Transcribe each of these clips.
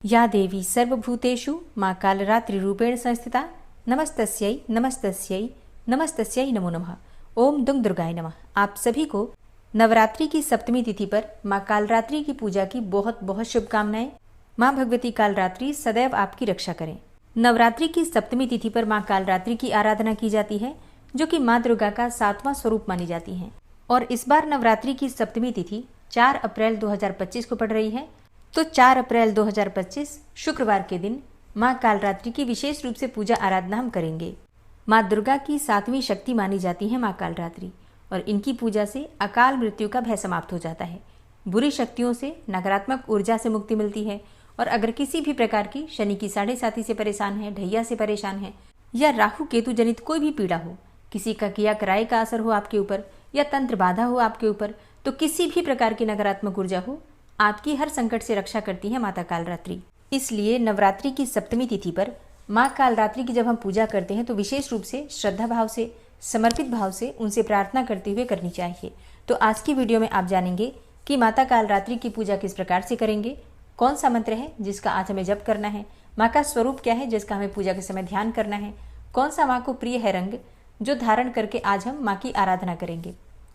या देवी सर्वभूतेषु माँ कालरात्रिरूपेण संस्थिता नमस्तस्यै नमस्तस्यै नमस्तस्यै नमो नमः। ओम दुंग दुर्गाय नमः। आप सभी को नवरात्रि की सप्तमी तिथि पर माँ कालरात्रि की पूजा की बहुत बहुत शुभकामनाएं। माँ भगवती कालरात्रि सदैव आपकी रक्षा करें। नवरात्रि की सप्तमी तिथि पर माँ कालरात्रि की आराधना की जाती है, जो कि माँ दुर्गा का 7वां स्वरूप मानी जाती है। और इस बार नवरात्रि की सप्तमी तिथि 4 अप्रैल 2025 को पड़ रही है। तो 4 अप्रैल 2025 शुक्रवार के दिन माँ कालरात्रि की विशेष रूप से पूजा आराधना हम करेंगे। माँ दुर्गा की 7वीं शक्ति मानी जाती है माँ कालरात्रि, और इनकी पूजा से अकाल मृत्यु का भय समाप्त हो जाता है। बुरी शक्तियों से, नकारात्मक ऊर्जा से मुक्ति मिलती है। और अगर किसी भी प्रकार की शनि की 7.5 से परेशान है, ढैया से परेशान है, या राहु केतु जनित कोई भी पीड़ा हो, किसी का किया कराए का असर हो आपके ऊपर, या तंत्र बाधा हो आपके ऊपर, तो किसी भी प्रकार की नकारात्मक ऊर्जा हो, आपकी हर संकट से रक्षा करती है माता कालरात्रि। इसलिए नवरात्रि की सप्तमी तिथि पर माँ कालरात्रि की जब हम पूजा करते हैं तो विशेष रूप से श्रद्धा भाव से, समर्पित भाव से उनसे प्रार्थना करते हुए करनी चाहिए। तो आज की वीडियो में आप जानेंगे कि माता कालरात्रि की पूजा किस प्रकार से करेंगे, कौन सा मंत्र है जिसका आज हमें जप करना है, माँ का स्वरूप क्या है जिसका हमें पूजा के समय ध्यान करना है, कौन सा माँ को प्रिय है रंग जो धारण करके आज हम माँ की आराधना करेंगे,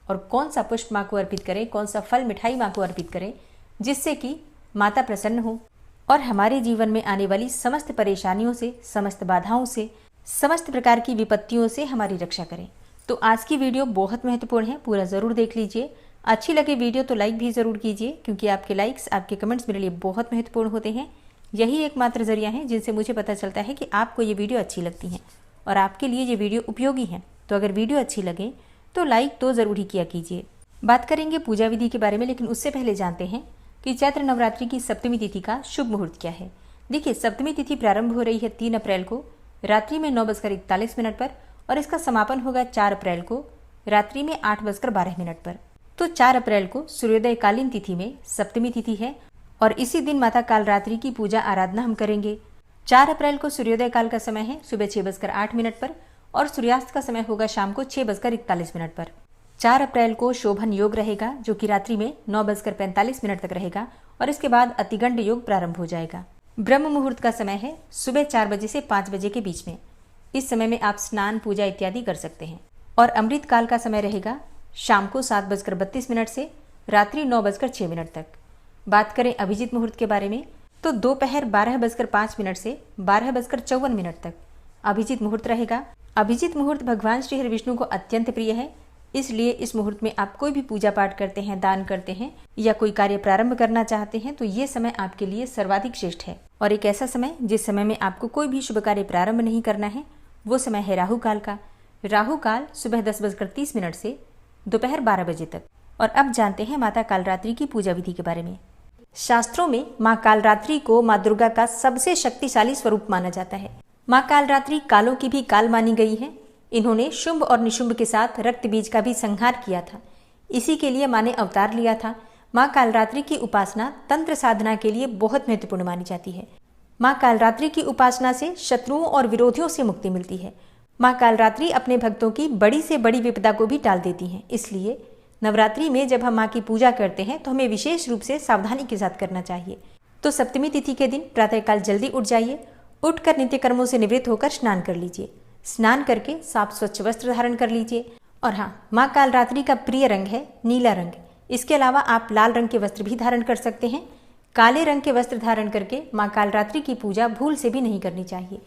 और कौन सा पुष्प माँ को अर्पित करें, कौन सा फल मिठाई माँ को अर्पित करें जिससे कि माता प्रसन्न हो और हमारे जीवन में आने वाली समस्त परेशानियों से, समस्त बाधाओं से, समस्त प्रकार की विपत्तियों से हमारी रक्षा करें। तो आज की वीडियो बहुत महत्वपूर्ण है, पूरा ज़रूर देख लीजिए। अच्छी लगे वीडियो तो लाइक भी ज़रूर कीजिए, क्योंकि आपके लाइक्स, आपके कमेंट्स मेरे लिए बहुत महत्वपूर्ण होते हैं। यही एकमात्र जरिया है जिनसे मुझे पता चलता है कि आपको ये वीडियो अच्छी लगती है और आपके लिए ये वीडियो उपयोगी है। तो अगर वीडियो अच्छी लगे तो लाइक तो ज़रूर ही किया कीजिए। बात करेंगे पूजा विधि के बारे में, लेकिन उससे पहले जानते हैं कि चैत्र नवरात्रि की सप्तमी तिथि का शुभ मुहूर्त क्या है। देखिए, सप्तमी तिथि प्रारंभ हो रही है 3 अप्रैल को रात्रि में 9:41 पर, और इसका समापन होगा 4 अप्रैल को रात्रि में 8:12 पर। तो 4 अप्रैल को सूर्योदय कालीन तिथि में सप्तमी तिथि है, और इसी दिन माता कालरात्रि की पूजा आराधना हम करेंगे। 4 अप्रैल को सूर्योदय काल का समय है सुबह 6:08 पर, और सूर्यास्त का समय होगा शाम को 6:41 पर। 4 अप्रैल को शोभन योग रहेगा, जो कि रात्रि में 9:45 तक रहेगा, और इसके बाद अतिगंड योग प्रारंभ हो जाएगा। ब्रह्म मुहूर्त का समय है सुबह 4 बजे से 5 बजे के बीच में। इस समय में आप स्नान, पूजा इत्यादि कर सकते हैं। और अमृत काल का समय रहेगा शाम को 7:32 से रात्रि 9:06 तक। बात करें अभिजीत मुहूर्त के बारे में, तो दोपहर 12:05 से 12:54 तक अभिजीत मुहूर्त रहेगा। अभिजीत मुहूर्त भगवान श्री हरि विष्णु को अत्यंत प्रिय है, इसलिए इस मुहूर्त में आप कोई भी पूजा पाठ करते हैं, दान करते हैं, या कोई कार्य प्रारंभ करना चाहते हैं, तो ये समय आपके लिए सर्वाधिक श्रेष्ठ है। और एक ऐसा समय जिस समय में आपको कोई भी शुभ कार्य प्रारंभ नहीं करना है, वो समय है राहु काल का। राहु काल सुबह 10:30 से दोपहर 12 बजे तक। और अब जानते हैं माता कालरात्रि की पूजा विधि के बारे में। शास्त्रों में माँ कालरात्रि को माँ दुर्गा का सबसे शक्तिशाली स्वरूप माना जाता है। माँ कालरात्रि कालों की भी काल मानी गई है। इन्होंने शुंभ और निशुंभ के साथ रक्त बीज का भी संहार किया था। इसी के लिए माँ ने अवतार लिया था। माँ कालरात्रि की उपासना तंत्र साधना के लिए बहुत महत्वपूर्ण मानी जाती है। माँ कालरात्रि की उपासना से शत्रुओं और विरोधियों से मुक्ति मिलती है। माँ कालरात्रि अपने भक्तों की बड़ी से बड़ी विपदा को भी टाल देती हैं। इसलिए नवरात्रि में जब हम माँ की पूजा करते हैं तो हमें विशेष रूप से सावधानी के साथ करना चाहिए। तो सप्तमी तिथि के दिन प्रातःकाल जल्दी उठ जाइए। उठकर नित्य कर्मों से निवृत्त होकर स्नान कर लीजिए। स्नान करके साफ स्वच्छ वस्त्र धारण कर लीजिए। और हाँ, माँ कालरात्रि का प्रिय रंग है नीला रंग। इसके अलावा आप लाल रंग के वस्त्र भी धारण कर सकते हैं। काले रंग के वस्त्र धारण करके माँ कालरात्रि की पूजा भूल से भी नहीं करनी चाहिए,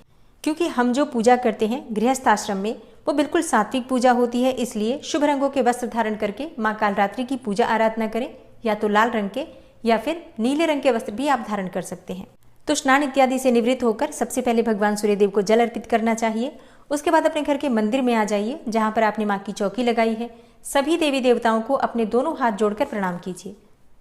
क्योंकि हम जो पूजा करते हैं गृहस्थ आश्रम में वो बिल्कुल सात्विक पूजा होती है। इसलिए शुभ रंगों के वस्त्र धारण करके माँ कालरात्रि की पूजा आराधना करें। या तो लाल रंग के या फिर नीले रंग के वस्त्र भी आप धारण कर सकते हैं। तो स्नान इत्यादि से निवृत्त होकर सबसे पहले भगवान सूर्यदेव को जल अर्पित करना चाहिए। उसके बाद अपने घर के मंदिर में आ जाइए, जहाँ पर आपने माँ की चौकी लगाई है। सभी देवी देवताओं को अपने दोनों हाथ जोड़कर प्रणाम कीजिए।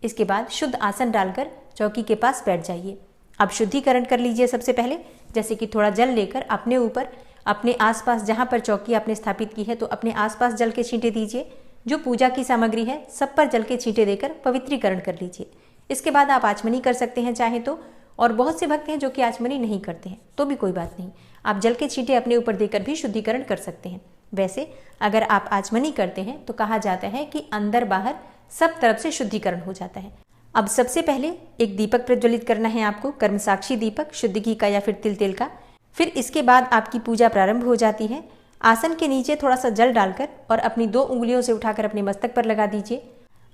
इसके बाद शुद्ध आसन डालकर चौकी के पास बैठ जाइए। अब शुद्धिकरण कर लीजिए सबसे पहले, जैसे कि थोड़ा जल लेकर अपने ऊपर, अपने आसपास जहाँ पर चौकी आपने स्थापित की है, तो अपने आसपास जल के छींटे दीजिए। जो पूजा की सामग्री है सब पर जल के छींटे देकर पवित्रीकरण कर लीजिए। इसके बाद आप आचमनी कर सकते हैं चाहे तो, और बहुत से भक्त हैं जो कि आचमनी नहीं करते हैं, तो भी कोई बात नहीं, आप जल के छींटे अपने ऊपर देकर भी शुद्धिकरण कर सकते हैं। वैसे अगर आप आचमनी करते हैं तो कहा जाता है कि अंदर बाहर सब तरफ से शुद्धिकरण हो जाता है। अब सबसे पहले एक दीपक प्रज्वलित करना है आपको, कर्म साक्षी दीपक, शुद्ध घी का या फिर तिल तेल का। फिर इसके बाद आपकी पूजा प्रारंभ हो जाती है। आसन के नीचे थोड़ा सा जल डालकर और अपनी 2 उंगलियों से उठाकर अपने मस्तक पर लगा दीजिए।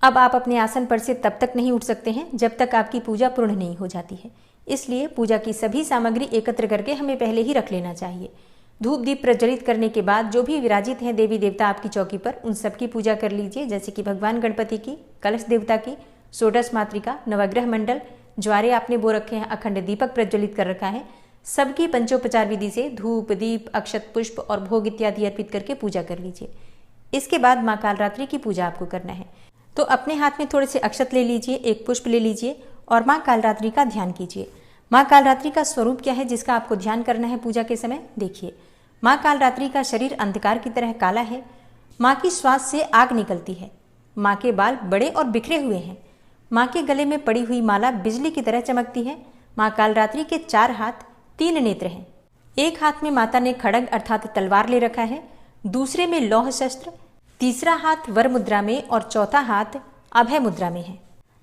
अब आप अपने आसन पर से तब तक नहीं उठ सकते हैं जब तक आपकी पूजा पूर्ण नहीं हो जाती है। इसलिए पूजा की सभी सामग्री एकत्र करके हमें पहले ही रख लेना चाहिए। धूप दीप प्रज्वलित करने के बाद जो भी विराजित हैं देवी देवता आपकी चौकी पर, उन सबकी पूजा कर लीजिए, जैसे कि भगवान गणपति की, कलश देवता की, षोडश मातृका, नवग्रह मंडल, ज्वारे आपने बो रखे हैं, अखंड दीपक प्रज्वलित कर रखा है। सबकी पंचोपचार विधि से धूप दीप अक्षत पुष्प और भोग इत्यादि अर्पित करके पूजा कर लीजिए। इसके बाद माँ कालरात्रि की पूजा आपको करना है। तो अपने हाथ में थोड़े से अक्षत ले लीजिए, एक पुष्प ले लीजिए और माँ कालरात्रि का ध्यान कीजिए। माँ कालरात्रि का स्वरूप क्या है जिसका आपको ध्यान करना है पूजा के समय? देखिए, माँ कालरात्रि का शरीर अंधकार की तरह काला है। माँ की श्वास से आग निकलती है। माँ के बाल बड़े और बिखरे हुए हैं। माँ के गले में पड़ी हुई माला बिजली की तरह चमकती है। माँ कालरात्रि के 4 हाथ 3 नेत्र हैं। एक हाथ में माता ने खड्ग अर्थात तलवार ले रखा है, दूसरे में लौह शस्त्र, तीसरा हाथ वर मुद्रा में और चौथा हाथ अभय मुद्रा में है।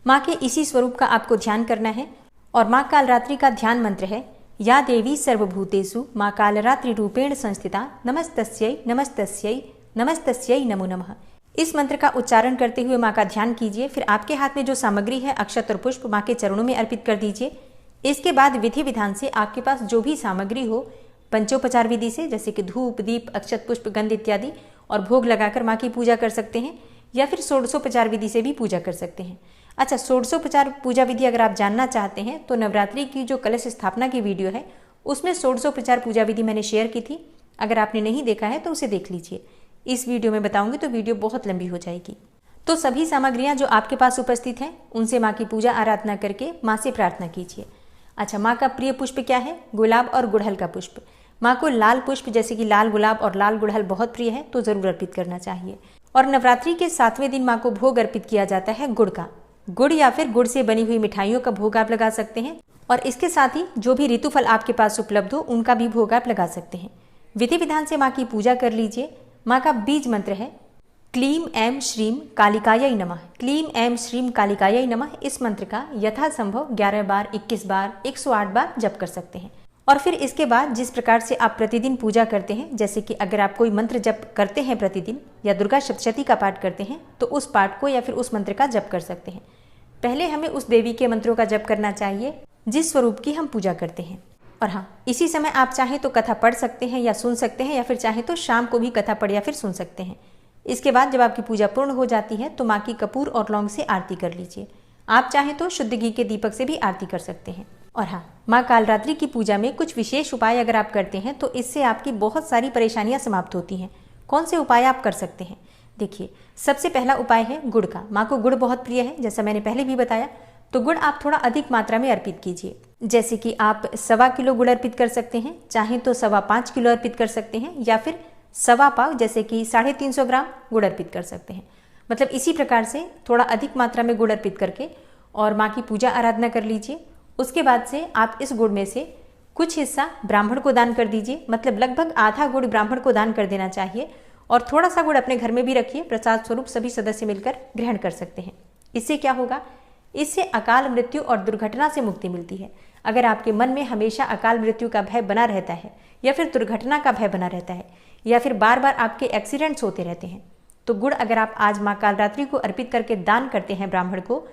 माँ के इसी स्वरूप का आपको ध्यान करना है और माँ कालरात्रि का ध्यान मंत्र है या देवी सर्वभूतेषु माँ कालरात्रि रूपेण संस्थिता नमस्तस्यै नमस्तस्यै नमस्तस्यै नमो नमः। इस मंत्र का उच्चारण करते हुए माँ का ध्यान कीजिए। फिर आपके हाथ में जो सामग्री है अक्षत और पुष्प माँ के चरणों में अर्पित कर दीजिए। इसके बाद विधि विधान से आपके पास जो भी सामग्री हो पंचोपचार विधि से, जैसे कि धूप दीप अक्षत पुष्प गंध इत्यादि, और भोग लगाकर माँ की पूजा कर सकते हैं या फिर षोडशोपचार विधि से भी पूजा कर सकते हैं। अच्छा, षोडशोपचार पूजा विधि अगर आप जानना चाहते हैं तो नवरात्रि की जो कलश स्थापना की वीडियो है उसमें षोडशोपचार पूजा विधि मैंने शेयर की थी। अगर आपने नहीं देखा है तो उसे देख लीजिए। इस वीडियो में बताऊंगी तो वीडियो बहुत लंबी हो जाएगी। तो सभी सामग्रियां जो आपके पास उपस्थित हैं उनसे माँ की पूजा आराधना करके माँ से प्रार्थना कीजिए। अच्छा, माँ का प्रिय पुष्प क्या है? गुलाब और गुड़हल का पुष्प। माँ को लाल पुष्प जैसे कि लाल गुलाब और लाल गुड़हल बहुत प्रिय है, तो जरूर अर्पित करना चाहिए। और नवरात्रि के 7वें दिन माँ को भोग अर्पित किया जाता है गुड़ का। गुड़ या फिर गुड़ से बनी हुई मिठाइयों का भोग आप लगा सकते हैं और इसके साथ ही जो भी ऋतुफल आपके पास उपलब्ध हो उनका भी भोग आप लगा सकते हैं। विधि विधान से माँ की पूजा कर लीजिए। माँ का बीज मंत्र है क्लीम ऐं श्रीम कालिकायै नमः। क्लीम ऐं श्रीम कालिकायै नमः। इस मंत्र का यथासंभव 11 बार, 21 बार, 108 बार जप कर सकते हैं। और फिर इसके बाद जिस प्रकार से आप प्रतिदिन पूजा करते हैं, जैसे कि अगर आप कोई मंत्र जप करते हैं प्रतिदिन या दुर्गा सप्तशती का पाठ करते हैं तो उस पाठ को या फिर उस मंत्र का जप कर सकते हैं। पहले हमें उस देवी के मंत्रों का जप करना चाहिए जिस स्वरूप की हम पूजा करते हैं। और हाँ, इसी समय आप चाहें तो कथा पढ़ सकते हैं या सुन सकते हैं, या फिर चाहें तो शाम को भी कथा पढ़ या फिर सुन सकते हैं। इसके बाद जब आपकी पूजा पूर्ण हो जाती है तो माँ की कपूर और लौंग से आरती कर लीजिए। आप चाहें तो शुद्ध घी के दीपक से भी आरती कर सकते हैं। और हाँ, माँ कालरात्रि की पूजा में कुछ विशेष उपाय अगर आप करते हैं तो इससे आपकी बहुत सारी परेशानियां समाप्त होती हैं। कौन से उपाय आप कर सकते हैं? देखिए, सबसे पहला उपाय है गुड़ का। माँ को गुड़ बहुत प्रिय है, जैसा मैंने पहले भी बताया। तो गुड़ आप थोड़ा अधिक मात्रा में अर्पित कीजिए, जैसे कि आप 1.25 किलो गुड़ अर्पित कर सकते हैं, चाहे तो 5.25 किलो अर्पित कर सकते हैं, या फिर 1.25 पाव जैसे कि 350 ग्राम गुड़ अर्पित कर सकते हैं। मतलब इसी प्रकार से थोड़ा अधिक मात्रा में गुड़ अर्पित करके और माँ की पूजा आराधना कर लीजिए। उसके बाद से आप इस गुड़ में से कुछ हिस्सा ब्राह्मण को दान कर दीजिए। मतलब लगभग आधा गुड़ ब्राह्मण को दान कर देना चाहिए और थोड़ा सा गुड़ अपने घर में भी रखिए, प्रसाद स्वरूप सभी सदस्य मिलकर ग्रहण कर सकते हैं। इससे क्या होगा? इससे अकाल मृत्यु और दुर्घटना से मुक्ति मिलती है। अगर आपके मन में हमेशा अकाल मृत्यु का भय बना रहता है या फिर दुर्घटना का भय बना रहता है या फिर बार बार आपके एक्सीडेंट्स होते रहते हैं, तो गुड़ अगर आप आज माँ कालरात्रि को अर्पित करके दान करते हैं ब्राह्मण को,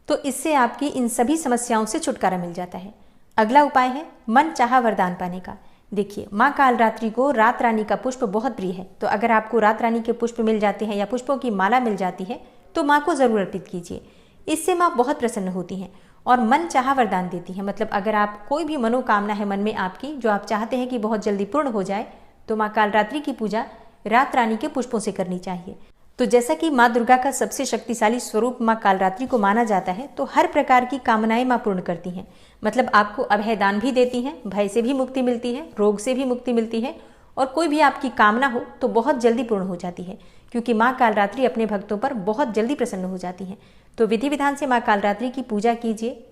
तो इससे आपकी इन सभी समस्याओं से छुटकारा मिल जाता है। अगला उपाय है मन चाहा वरदान पाने का। देखिए, माँ कालरात्रि को रात रानी का पुष्प बहुत प्रिय है, तो अगर आपको रात रानी के पुष्प मिल जाते हैं या पुष्पों की माला मिल जाती है तो माँ को जरूर अर्पित कीजिए। इससे माँ बहुत प्रसन्न होती हैं और मन चाहा वरदान देती है। मतलब अगर आप कोई भी मनोकामना है मन में आपकी जो आप चाहते हैं कि बहुत जल्दी पूर्ण हो जाए, तो माँ कालरात्रि की पूजा रात रानी के पुष्पों से करनी चाहिए। तो जैसा कि माँ दुर्गा का सबसे शक्तिशाली स्वरूप माँ कालरात्रि को माना जाता है, तो हर प्रकार की कामनाएं माँ पूर्ण करती हैं। मतलब आपको अभय दान भी देती हैं, भय से भी मुक्ति मिलती है, रोग से भी मुक्ति मिलती है, और कोई भी आपकी कामना हो तो बहुत जल्दी पूर्ण हो जाती है, क्योंकि माँ कालरात्रि अपने भक्तों पर बहुत जल्दी प्रसन्न हो जाती हैं। तो विधि विधान से माँ कालरात्रि की पूजा कीजिए।